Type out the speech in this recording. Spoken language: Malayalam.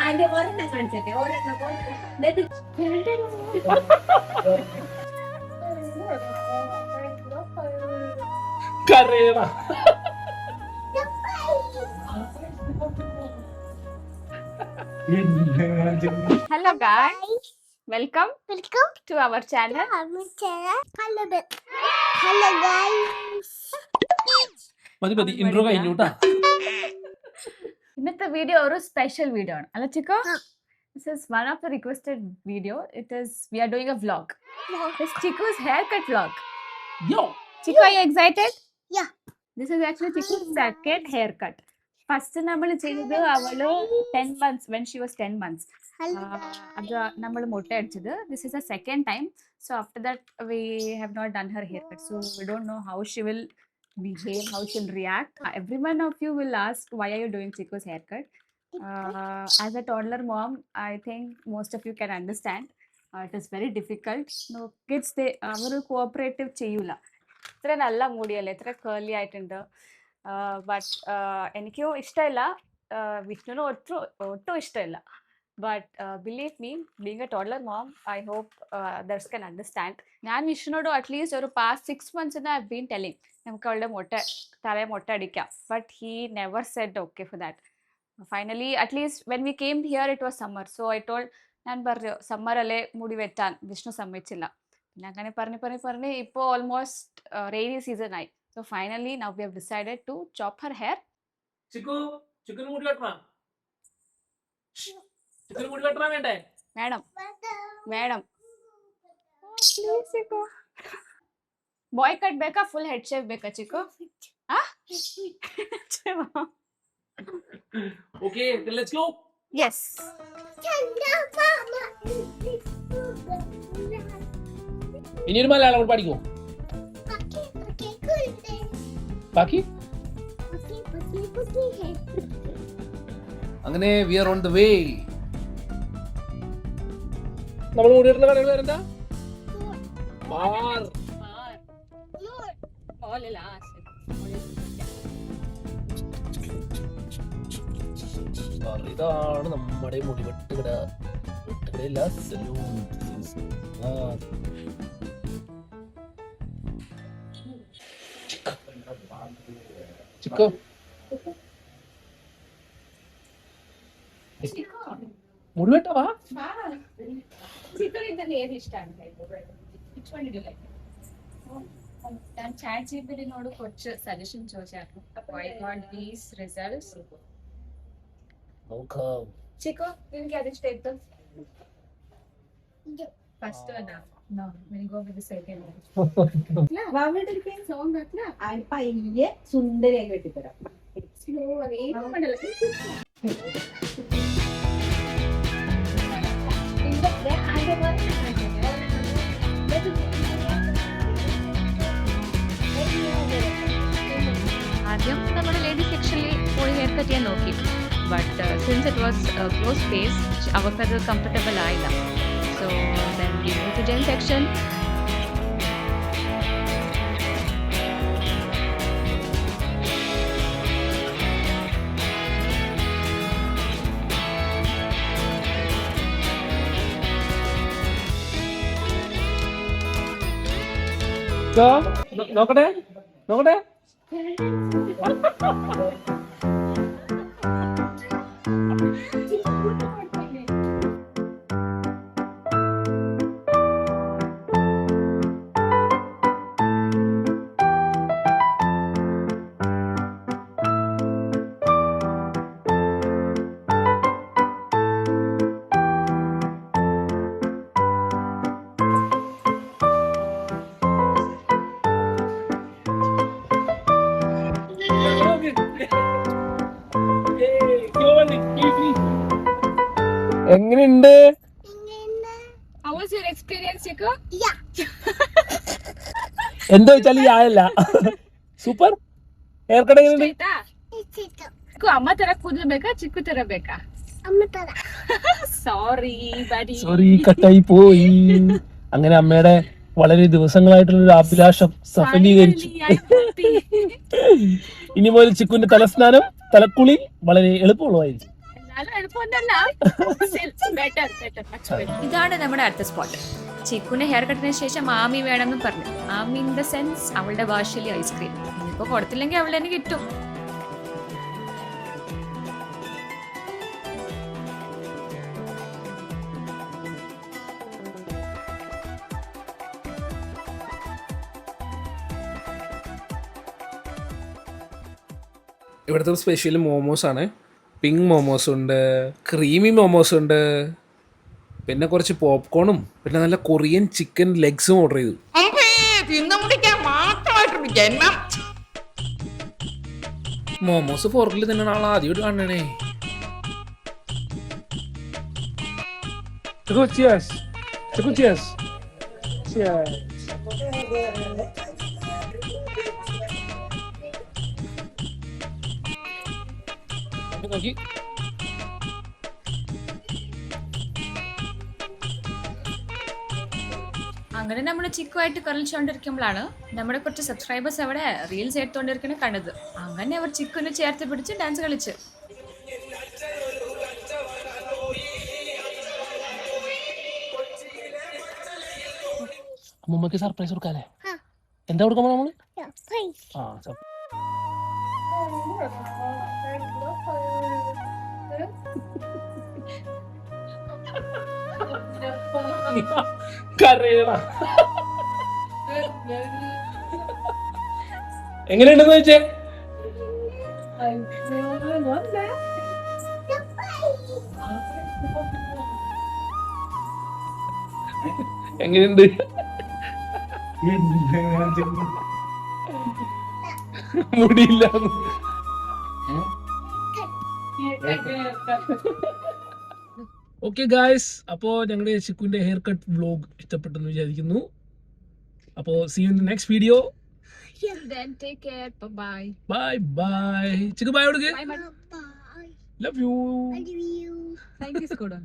ആന്റി ഒരെണ്ണം കാണിച്ചേ, ഒരെണ്ണം കരയണ. Hello guys, welcome to our channel. Hello guys. മതി ഇൻട്രോ കഴിഞ്ഞുട്ടാ. ഇന്നത്തെ വീഡിയോ ഒരു സ്പെഷ്യൽ വീഡിയോ ആണ് അല്ല Chicco? This is one of the requested video. We are doing a vlog. It's Chiku's haircut vlog. Yo. Chiku, are you excited? Yeah. This is actually Chiku's second haircut. First നമ്മൾ ചെയ്തത് അവള് 10 months when she was 10 months. അത് നമ്മൾ മുട്ട അടിച്ചത്. This is the second time. So after that we have not done her haircut. So we don't know how she will behave, how she'll react. Everyone of you will ask, why are you doing Chiku's haircut? As a toddler mom, I think most of you can understand. It is very difficult. No kids, they avaru cooperative ചെയ്യൂല. ഇത്ര നല്ല മുടിയല്ലേ, ഇത്ര കേർലി ആയിട്ടുണ്ട്. ബട്ട് എനിക്ക് ഇഷ്ടമില്ല, വിഷ്ണുവിന് ഒട്ടും ഇഷ്ടമില്ല. But believe me, being a toddler mom, I hope others can understand. ഞാൻ വിഷ്ണുവിനോട് അറ്റ്ലീസ്റ്റ് ഒരു past 6 months I have been telling നമുക്ക് അവളുടെ തലയെ മൊട്ട അടിക്കാം. But he never said okay for that. Finally at least when we came here it was summer. So I told, ഞാൻ പറഞ്ഞു സമ്മർ അല്ലേ മുടി വെട്ടാൻ, വിഷ്ണു സമ്മതിച്ചില്ല. പിന്നെ അങ്ങനെ പറഞ്ഞ് ഇപ്പോൾ ഓൾമോസ്റ്റ് റെയിനി സീസൺ ആയി. So finally now we have decided to chop her hair. ചിക്കൻ മുടി വെട്ടണം. ചിക്കൻ മുടി വെട്ടണം വേണ്ടേ? വേണം. ಬಾಯ್ ಕಟ್ ಬೇಕಾ, ಫುಲ್ ಹೆಡ್ ಶೇವ್ ಬೇಕಾ Chikku? Okay, then let's go. Yes. ഇനി ഒരു മലയാളം കൂടി പഠിക്കോ? ബാക്കി അങ്ങനെ we are on the way. നമ്മൾ മുടി വെട്ടുന്ന കടകൾ വരണ്ട. ഇതാണ് നമ്മുടെ മുടി വെട്ടുകട. സലൂൺ. ചിക്കോ മുടി വെട്ടവാ? ഞാൻ ചാറ്റ് ജിപിടിനോട് കുറച്ച് സജഷൻ ചോദിച്ചായിരുന്നു. I got these results. Chicco, നിനക്ക് അത് ഇഷ്ടമായിട്ട്? ഫസ്റ്റ് വന്നാ? No, we'll go with the second one. Song പയ്യെ സുന്ദരിയായി വെട്ടിത്തരാം. ആദ്യം നമ്മൾ ലേഡി സെക്ഷനിൽ പോയി ഹെയർ കട്ട് ചെയ്യാൻ നോക്കി. But since it was close space അവർക്കത് കംഫർട്ടബിൾ ആയില്ല. So then we move to gents section. നോക്കട്ടെ. എങ്ങനെയുണ്ട്? How was your experience, Chico? എന്താ വെച്ചാൽ ഈ ആയല്ല. സൂപ്പർ ഹെയർ കട്ട് എങ്ങനെയുണ്ട്? ಅಮ್ಮ ತರ ಕೂದಲು ಬೇಕಾ, ಚಿಕ್ಕು ತರ ಬೇಕಾ? സോറി കട്ടായി പോയി. അങ്ങനെ അമ്മയുടെ വളരെ ദിവസങ്ങളായിട്ടുള്ള ഒരു അഭിലാഷം സഫലീകരിച്ചു. ഇനി മുതൽ ചിക്കുന്റെ തലസ്നാനം തലക്കുളി വളരെ എളുപ്പമുള്ളതായിരിക്കും. ഇതാണ് നമ്മുടെ അടുത്ത സ്പോട്ട്. ചിക്കുന്റെ ഹെയർ കട്ടിന് ശേഷം ആമി വേണമെന്ന് പറഞ്ഞു. ആമി ഇൻ ദ സെൻസ് അവളുടെ ഭാഷയിൽ ഐസ്ക്രീം. ഇനിയിപ്പോ കൊടുത്തില്ലെങ്കിൽ അവൾ തന്നെ കിട്ടും. ഇവിടുത്തെ സ്പെഷ്യൽ മോമോസ് ആണ്. പിങ്ക് മോമോസ് ഉണ്ട്, ക്രീമി മോമോസ് ഉണ്ട്, പിന്നെ കുറച്ച് പോപ്കോണും പിന്നെ നല്ല കൊറിയൻ ചിക്കൻ ലെഗ്സും ഓർഡർ ചെയ്തു. മോമോസ് ഫോർക്കിൽ തന്നെ ആൾ ആദ്യമായിട്ട് കാണണേ. നോക്കി അങ്ങനെ നമ്മൾ ചിക്കുമായിട്ട് കളിച്ചുകൊണ്ടിരിക്കുമ്പോഴാണ് നമ്മുടെ കുറച്ച് സബ്സ്ക്രൈബേഴ്സ് അവിടെ റീൽസ് എടുത്തുകൊണ്ടിരിക്കണ കണ്ടത്. അങ്ങനെ അവർ ചിക്കുനെ ചേർത്ത് പിടിച്ച് ഡാൻസ് കളിച്ച്. അമ്മമ്മക്ക് സർപ്രൈസ് കൊടുക്കാല്ലേ? എന്താ കൊടുക്കാൻ നമ്മള്? എങ്ങനെയുണ്ടെന്ന് വെച്ചേ? എങ്ങനെയുണ്ട്? മുടിയില്ല. ഓക്കെ ഗായ്സ്, അപ്പോ ഞങ്ങളുടെ ചിക്കുന്റെ ഹെയർ കട്ട് വ്ലോഗ് ഇഷ്ടപ്പെട്ടെന്ന് വിചാരിക്കുന്നു. അപ്പോ see you in the next video. Then take care. Bye. Bye bye. Chikku bye കൊടുക്ക്. Love you. I love you. Thank you, Skoda.